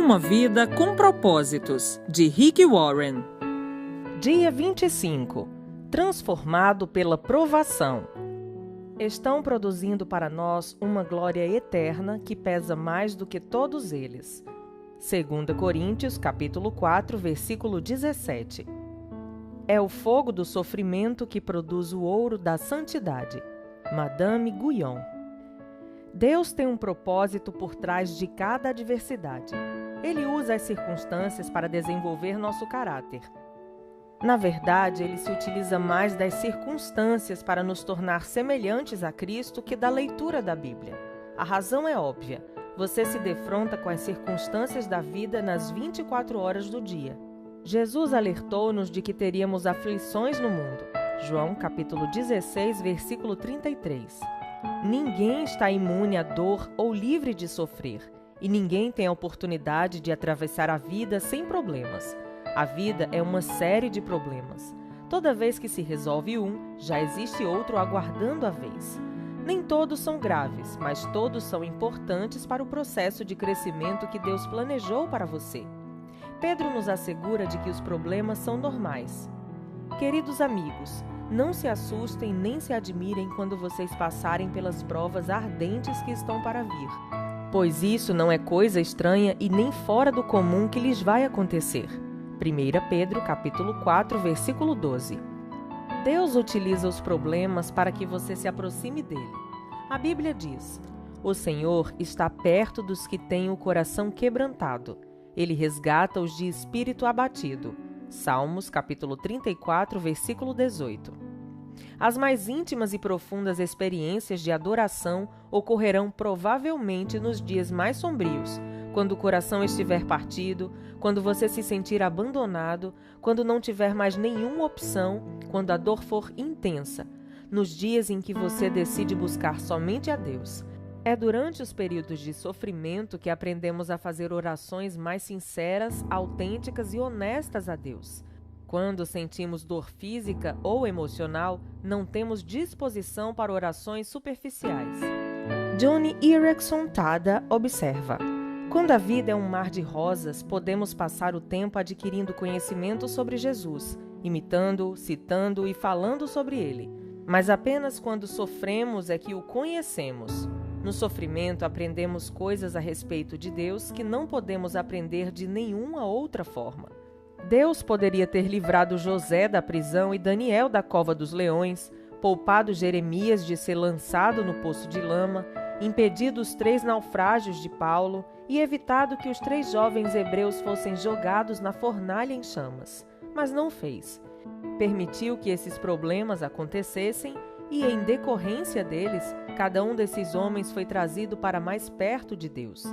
Uma vida com propósitos, de Rick Warren. Dia 25. Transformado pela provação. Estão produzindo para nós uma glória eterna que pesa mais do que todos eles. 2 Coríntios, capítulo 4, versículo 17. É o fogo do sofrimento que produz o ouro da santidade. Madame Guyon. Deus tem um propósito por trás de cada adversidade. Ele usa as circunstâncias para desenvolver nosso caráter. Na verdade, ele se utiliza mais das circunstâncias para nos tornar semelhantes a Cristo que da leitura da Bíblia. A razão é óbvia. Você se defronta com as circunstâncias da vida nas 24 horas do dia. Jesus alertou-nos de que teríamos aflições no mundo. João, capítulo 16, versículo 33. Ninguém está imune à dor ou livre de sofrer, e ninguém tem a oportunidade de atravessar a vida sem problemas. A vida é uma série de problemas. Toda vez que se resolve um, já existe outro aguardando a vez. Nem todos são graves, mas todos são importantes para o processo de crescimento que Deus planejou para você. Pedro nos assegura de que os problemas são normais. Queridos amigos, não se assustem nem se admirem quando vocês passarem pelas provas ardentes que estão para vir, pois isso não é coisa estranha e nem fora do comum que lhes vai acontecer. 1 Pedro, capítulo 4, versículo 12. Deus utiliza os problemas para que você se aproxime dele. A Bíblia diz: o Senhor está perto dos que têm o coração quebrantado. Ele resgata os de espírito abatido. Salmos, capítulo 34, versículo 18. As mais íntimas e profundas experiências de adoração ocorrerão provavelmente nos dias mais sombrios, quando o coração estiver partido, quando você se sentir abandonado, quando não tiver mais nenhuma opção, quando a dor for intensa, nos dias em que você decide buscar somente a Deus. É durante os períodos de sofrimento que aprendemos a fazer orações mais sinceras, autênticas e honestas a Deus. Quando sentimos dor física ou emocional, não temos disposição para orações superficiais. Joni Eareckson Tada observa: quando a vida é um mar de rosas, podemos passar o tempo adquirindo conhecimento sobre Jesus, imitando-o, citando e falando sobre ele. Mas apenas quando sofremos é que o conhecemos. No sofrimento, aprendemos coisas a respeito de Deus que não podemos aprender de nenhuma outra forma. Deus poderia ter livrado José da prisão e Daniel da cova dos leões, poupado Jeremias de ser lançado no poço de lama, impedido os 3 naufrágios de Paulo e evitado que os 3 jovens hebreus fossem jogados na fornalha em chamas. Mas não fez. Permitiu que esses problemas acontecessem e, em decorrência deles, cada um desses homens foi trazido para mais perto de Deus.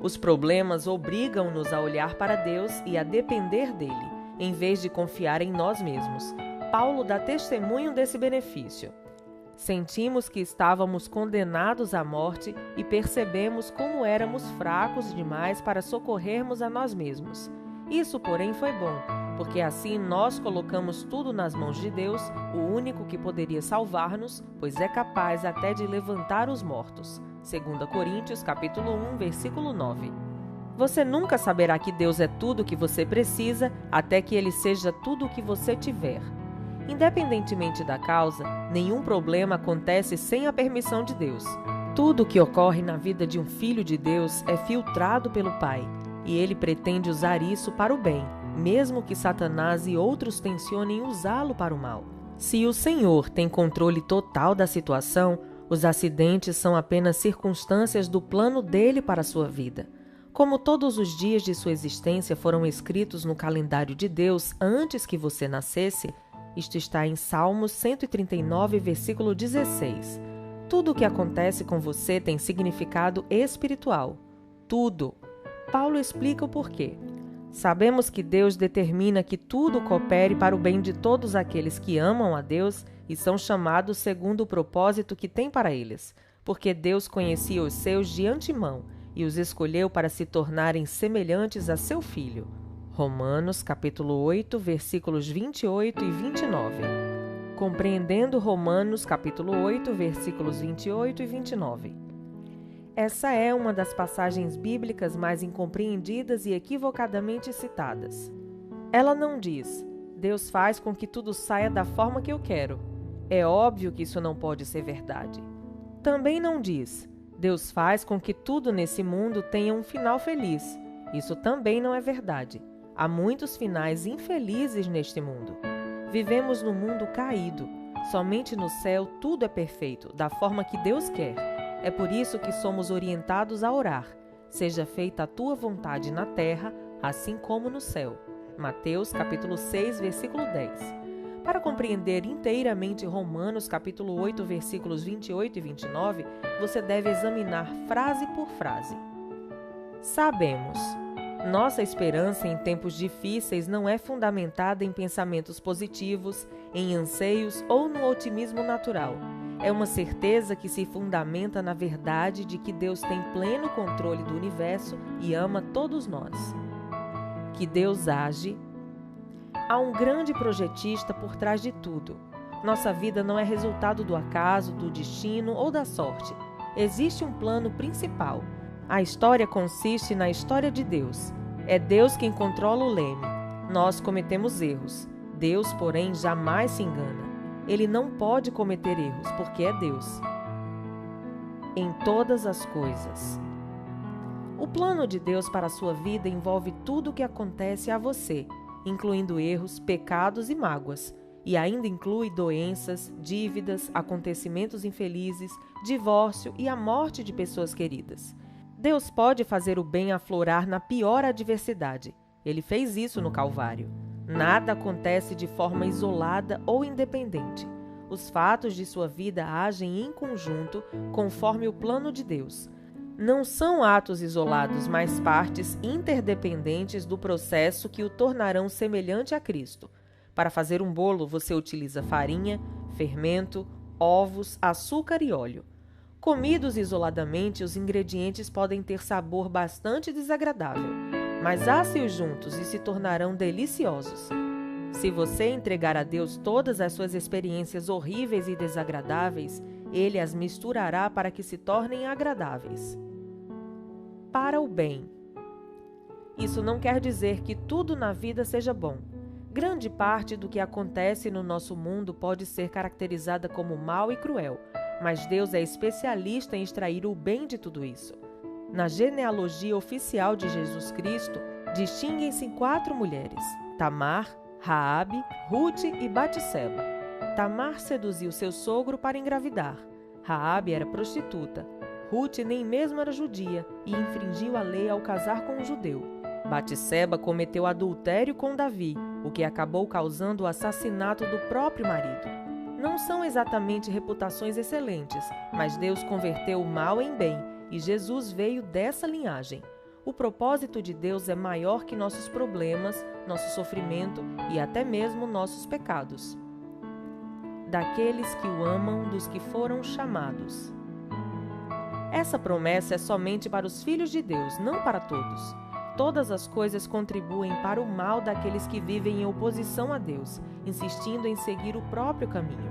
Os problemas obrigam-nos a olhar para Deus e a depender dele, em vez de confiar em nós mesmos. Paulo dá testemunho desse benefício. Sentimos que estávamos condenados à morte e percebemos como éramos fracos demais para socorrermos a nós mesmos. Isso, porém, foi bom, porque assim nós colocamos tudo nas mãos de Deus, o único que poderia salvar-nos, pois é capaz até de levantar os mortos. 2 Coríntios, capítulo 1, versículo 9. Você nunca saberá que Deus é tudo o que você precisa, até que Ele seja tudo o que você tiver. Independentemente da causa, nenhum problema acontece sem a permissão de Deus. Tudo o que ocorre na vida de um filho de Deus é filtrado pelo Pai, e Ele pretende usar isso para o bem, mesmo que Satanás e outros tensionem usá-lo para o mal. Se o Senhor tem controle total da situação, os acidentes são apenas circunstâncias do plano dele para a sua vida. Como todos os dias de sua existência foram escritos no calendário de Deus antes que você nascesse, isto está em Salmos 139, versículo 16. Tudo o que acontece com você tem significado espiritual. Tudo. Paulo explica o porquê. Sabemos que Deus determina que tudo coopere para o bem de todos aqueles que amam a Deus e são chamados segundo o propósito que tem para eles, porque Deus conhecia os seus de antemão e os escolheu para se tornarem semelhantes a seu Filho. Romanos, capítulo 8, versículos 28 e 29. Compreendendo Romanos, capítulo 8, versículos 28 e 29. Essa é uma das passagens bíblicas mais incompreendidas e equivocadamente citadas. Ela não diz: Deus faz com que tudo saia da forma que eu quero. É óbvio que isso não pode ser verdade. Também não diz: Deus faz com que tudo nesse mundo tenha um final feliz. Isso também não é verdade. Há muitos finais infelizes neste mundo. Vivemos num mundo caído. Somente no céu tudo é perfeito, da forma que Deus quer. É por isso que somos orientados a orar. Seja feita a tua vontade na terra, assim como no céu. Mateus capítulo 6, versículo 10. Para compreender inteiramente Romanos capítulo 8, versículos 28 e 29, você deve examinar frase por frase. Sabemos. Nossa esperança em tempos difíceis não é fundamentada em pensamentos positivos, em anseios ou no otimismo natural. É uma certeza que se fundamenta na verdade de que Deus tem pleno controle do universo e ama todos nós. Que Deus age. Há um grande projetista por trás de tudo. Nossa vida não é resultado do acaso, do destino ou da sorte. Existe um plano principal. A história consiste na história de Deus. É Deus quem controla o leme. Nós cometemos erros. Deus, porém, jamais se engana. Ele não pode cometer erros, porque é Deus. Em todas as coisas. O plano de Deus para a sua vida envolve tudo o que acontece a você, incluindo erros, pecados e mágoas, e ainda inclui doenças, dívidas, acontecimentos infelizes, divórcio e a morte de pessoas queridas. Deus pode fazer o bem aflorar na pior adversidade. Ele fez isso no Calvário. Nada acontece de forma isolada ou independente. Os fatos de sua vida agem em conjunto, conforme o plano de Deus. Não são atos isolados, mas partes interdependentes do processo que o tornarão semelhante a Cristo. Para fazer um bolo, você utiliza farinha, fermento, ovos, açúcar e óleo. Comidos isoladamente, os ingredientes podem ter sabor bastante desagradável, mas asse-os juntos e se tornarão deliciosos. Se você entregar a Deus todas as suas experiências horríveis e desagradáveis, Ele as misturará para que se tornem agradáveis. Para o bem. Isso não quer dizer que tudo na vida seja bom. Grande parte do que acontece no nosso mundo pode ser caracterizada como mal e cruel, mas Deus é especialista em extrair o bem de tudo isso. Na genealogia oficial de Jesus Cristo, distinguem-se 4 mulheres: Tamar, Raabe, Rute e Batseba. Tamar seduziu seu sogro para engravidar. Raabe era prostituta. Rute nem mesmo era judia e infringiu a lei ao casar com um judeu. Batseba cometeu adultério com Davi, o que acabou causando o assassinato do próprio marido. Não são exatamente reputações excelentes, mas Deus converteu o mal em bem e Jesus veio dessa linhagem. O propósito de Deus é maior que nossos problemas, nosso sofrimento e até mesmo nossos pecados. Daqueles que o amam, dos que foram chamados. Essa promessa é somente para os filhos de Deus, não para todos. Todas as coisas contribuem para o mal daqueles que vivem em oposição a Deus, insistindo em seguir o próprio caminho,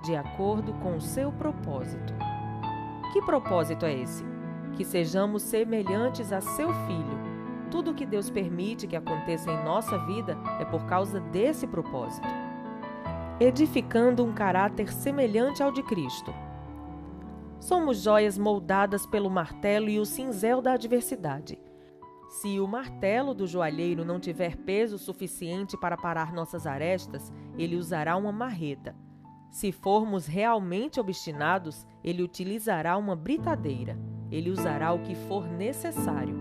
de acordo com o seu propósito. Que propósito é esse? Que sejamos semelhantes a seu Filho. Tudo o que Deus permite que aconteça em nossa vida é por causa desse propósito. Edificando um caráter semelhante ao de Cristo. Somos joias moldadas pelo martelo e o cinzel da adversidade. Se o martelo do joalheiro não tiver peso suficiente para parar nossas arestas, ele usará uma marreta. Se formos realmente obstinados, ele utilizará uma britadeira. Ele usará o que for necessário.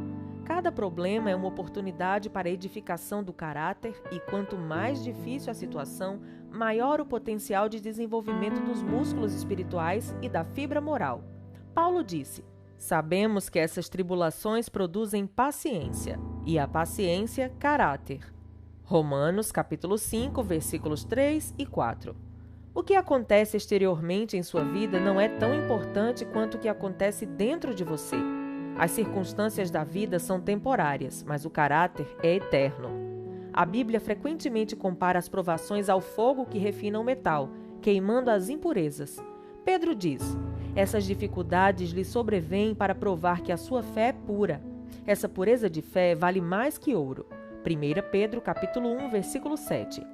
Cada problema é uma oportunidade para a edificação do caráter e quanto mais difícil a situação, maior o potencial de desenvolvimento dos músculos espirituais e da fibra moral. Paulo disse: sabemos que essas tribulações produzem paciência, e a paciência, caráter. Romanos capítulo 5, versículos 3 e 4. O que acontece exteriormente em sua vida não é tão importante quanto o que acontece dentro de você. As circunstâncias da vida são temporárias, mas o caráter é eterno. A Bíblia frequentemente compara as provações ao fogo que refina o metal, queimando as impurezas. Pedro diz: Essas dificuldades lhe sobrevêm para provar que a sua fé é pura. Essa pureza de fé vale mais que ouro. 1 Pedro, capítulo 1, versículo 7.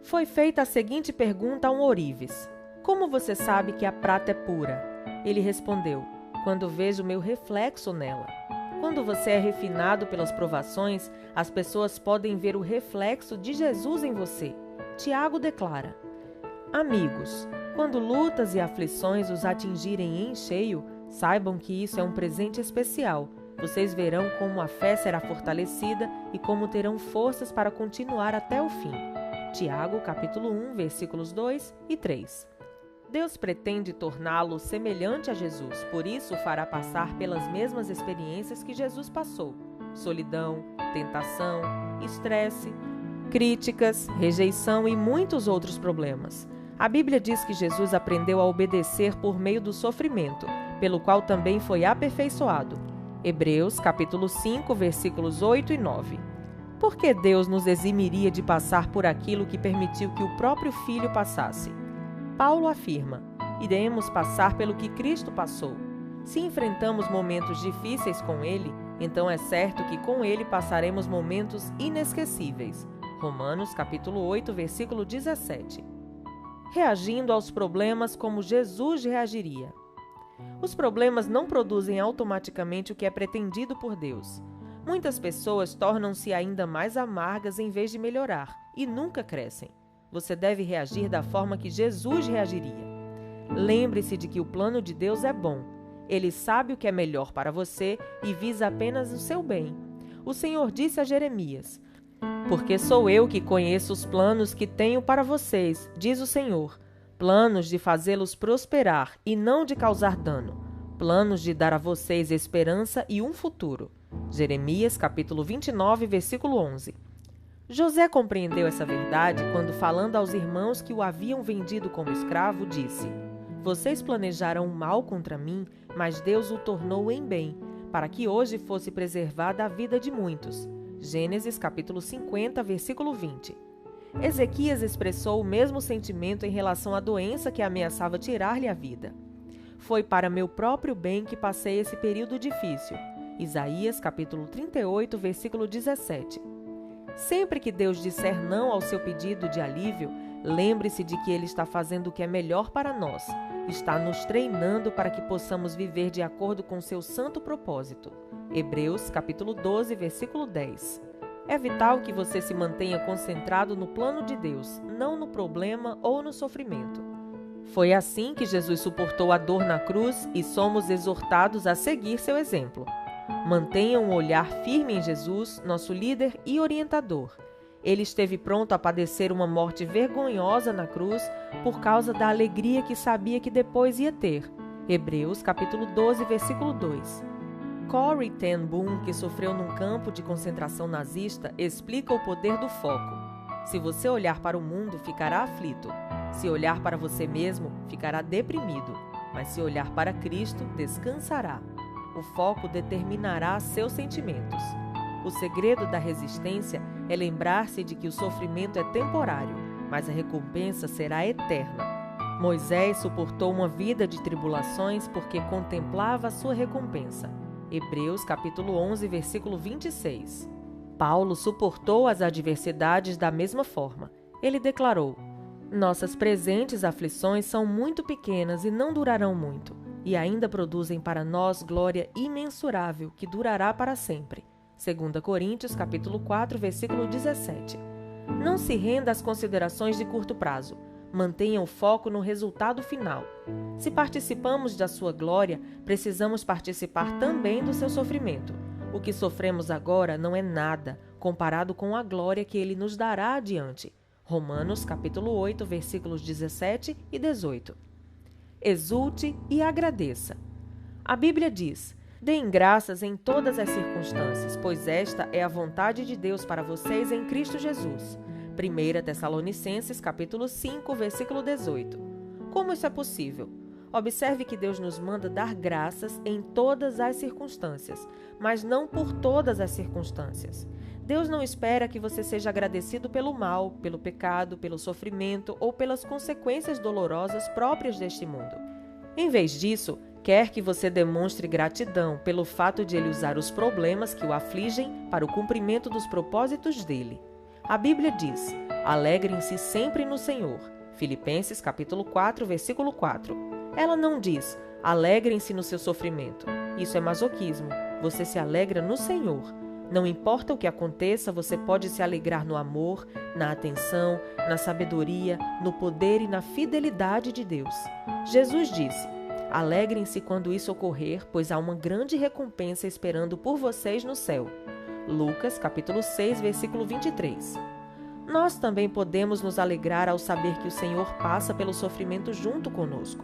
Foi feita a seguinte pergunta a um ourives: como você sabe que a prata é pura? Ele respondeu: quando vejo meu reflexo nela. Quando você é refinado pelas provações, as pessoas podem ver o reflexo de Jesus em você. Tiago declara: amigos, quando lutas e aflições os atingirem em cheio, saibam que isso é um presente especial. Vocês verão como a fé será fortalecida e como terão forças para continuar até o fim. Tiago, capítulo 1, versículos 2 e 3. Deus pretende torná-lo semelhante a Jesus, por isso o fará passar pelas mesmas experiências que Jesus passou: solidão, tentação, estresse, críticas, rejeição e muitos outros problemas. A Bíblia diz que Jesus aprendeu a obedecer por meio do sofrimento, pelo qual também foi aperfeiçoado. Hebreus, capítulo 5, versículos 8 e 9. Por que Deus nos eximiria de passar por aquilo que permitiu que o próprio Filho passasse? Paulo afirma: iremos passar pelo que Cristo passou. Se enfrentamos momentos difíceis com Ele, então é certo que com Ele passaremos momentos inesquecíveis. Romanos, capítulo 8, versículo 17. Reagindo aos problemas como Jesus reagiria. Os problemas não produzem automaticamente o que é pretendido por Deus. Muitas pessoas tornam-se ainda mais amargas em vez de melhorar e nunca crescem. Você deve reagir da forma que Jesus reagiria. Lembre-se de que o plano de Deus é bom. Ele sabe o que é melhor para você e visa apenas o seu bem. O Senhor disse a Jeremias: porque sou eu que conheço os planos que tenho para vocês, diz o Senhor, planos de fazê-los prosperar e não de causar dano, planos de dar a vocês esperança e um futuro. Jeremias, capítulo 29, versículo 11. José compreendeu essa verdade quando, falando aos irmãos que o haviam vendido como escravo, disse: vocês planejaram o mal contra mim, mas Deus o tornou em bem, para que hoje fosse preservada a vida de muitos. Gênesis, capítulo 50, versículo 20. Ezequias expressou o mesmo sentimento em relação à doença que ameaçava tirar-lhe a vida. Foi para meu próprio bem que passei esse período difícil. Isaías, capítulo 38, versículo 17. Sempre que Deus disser não ao seu pedido de alívio, lembre-se de que Ele está fazendo o que é melhor para nós. Está nos treinando para que possamos viver de acordo com seu santo propósito. Hebreus, capítulo 12, versículo 10. É vital que você se mantenha concentrado no plano de Deus, não no problema ou no sofrimento. Foi assim que Jesus suportou a dor na cruz e somos exortados a seguir seu exemplo. Mantenha um olhar firme em Jesus, nosso líder e orientador. Ele esteve pronto a padecer uma morte vergonhosa na cruz por causa da alegria que sabia que depois ia ter. Hebreus, capítulo 12, versículo 2. Corrie ten Boom, que sofreu num campo de concentração nazista, explica o poder do foco. Se você olhar para o mundo, ficará aflito. Se olhar para você mesmo, ficará deprimido. Mas se olhar para Cristo, descansará. O foco determinará seus sentimentos. O segredo da resistência é lembrar-se de que o sofrimento é temporário, mas a recompensa será eterna. Moisés suportou uma vida de tribulações porque contemplava a sua recompensa. Hebreus, capítulo 11, versículo 26. Paulo suportou as adversidades da mesma forma. Ele declarou: nossas presentes aflições são muito pequenas e não durarão muito, e ainda produzem para nós glória imensurável, que durará para sempre. 2 Coríntios, capítulo 4, versículo 17. Não se renda às considerações de curto prazo. Mantenha o foco no resultado final. Se participamos da sua glória, precisamos participar também do seu sofrimento. O que sofremos agora não é nada, comparado com a glória que Ele nos dará adiante. Romanos, capítulo 8, versículos 17 e 18. Exulte e agradeça. A Bíblia diz: deem graças em todas as circunstâncias, pois esta é a vontade de Deus para vocês em Cristo Jesus. 1 Tessalonicenses, capítulo 5, versículo 18. Como isso é possível? Observe que Deus nos manda dar graças em todas as circunstâncias, mas não por todas as circunstâncias. Deus não espera que você seja agradecido pelo mal, pelo pecado, pelo sofrimento ou pelas consequências dolorosas próprias deste mundo. Em vez disso, quer que você demonstre gratidão pelo fato de ele usar os problemas que o afligem para o cumprimento dos propósitos dele. A Bíblia diz: alegrem-se sempre no Senhor. Filipenses capítulo 4, versículo 4. Ela não diz: alegrem-se no seu sofrimento. Isso é masoquismo. Você se alegra no Senhor. Não importa o que aconteça, você pode se alegrar no amor, na atenção, na sabedoria, no poder e na fidelidade de Deus. Jesus disse: alegrem-se quando isso ocorrer, pois há uma grande recompensa esperando por vocês no céu. Lucas, capítulo 6, versículo 23. Nós também podemos nos alegrar ao saber que o Senhor passa pelo sofrimento junto conosco.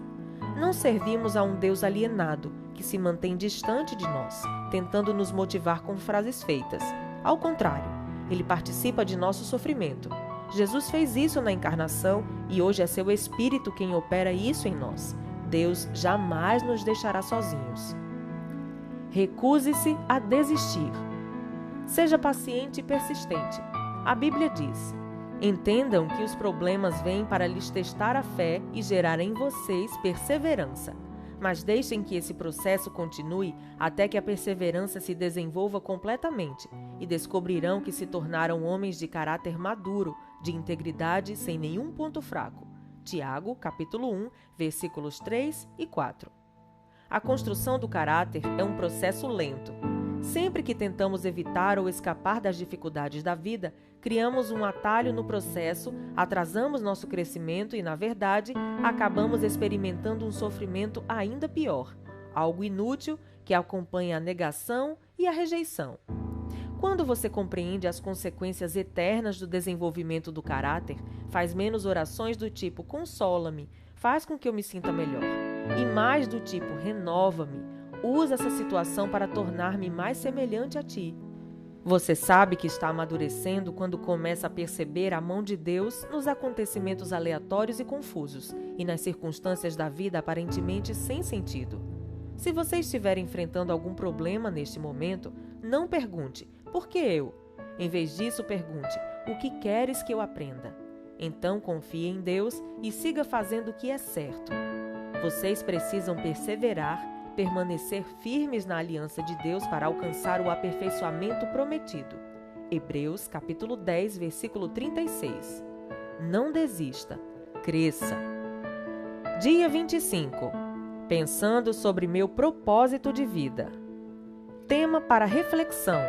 Não servimos a um Deus alienado, que se mantém distante de nós, tentando nos motivar com frases feitas. Ao contrário, ele participa de nosso sofrimento. Jesus fez isso na encarnação e hoje é seu Espírito quem opera isso em nós. Deus jamais nos deixará sozinhos. Recuse-se a desistir. Seja paciente e persistente. A Bíblia diz: entendam que os problemas vêm para lhes testar a fé e gerar em vocês perseverança. Mas deixem que esse processo continue até que a perseverança se desenvolva completamente e descobrirão que se tornaram homens de caráter maduro, de integridade sem nenhum ponto fraco. Tiago, capítulo 1, versículos 3 e 4. A construção do caráter é um processo lento. Sempre que tentamos evitar ou escapar das dificuldades da vida, criamos um atalho no processo, atrasamos nosso crescimento e, na verdade, acabamos experimentando um sofrimento ainda pior, algo inútil que acompanha a negação e a rejeição. Quando você compreende as consequências eternas do desenvolvimento do caráter, faz menos orações do tipo consola-me, faz com que eu me sinta melhor, e mais do tipo renova-me, usa essa situação para tornar-me mais semelhante a ti. Você sabe que está amadurecendo quando começa a perceber a mão de Deus nos acontecimentos aleatórios e confusos e nas circunstâncias da vida aparentemente sem sentido. Se você estiver enfrentando algum problema neste momento, não pergunte, por que eu? Em vez disso, pergunte, o que queres que eu aprenda? Então confie em Deus e siga fazendo o que é certo. Vocês precisam perseverar, permanecer firmes na aliança de Deus para alcançar o aperfeiçoamento prometido. Hebreus, capítulo 10, versículo 36. Não desista, cresça. Dia 25. Pensando sobre meu propósito de vida. Tema para reflexão.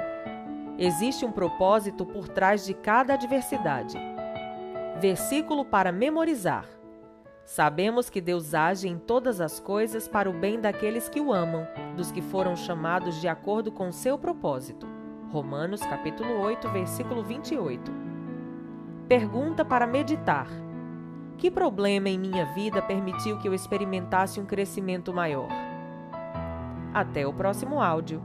Existe um propósito por trás de cada adversidade. Versículo para memorizar. Sabemos que Deus age em todas as coisas para o bem daqueles que o amam, dos que foram chamados de acordo com seu propósito. Romanos capítulo 8, versículo 28. Pergunta para meditar. Que problema em minha vida permitiu que eu experimentasse um crescimento maior? Até o próximo áudio.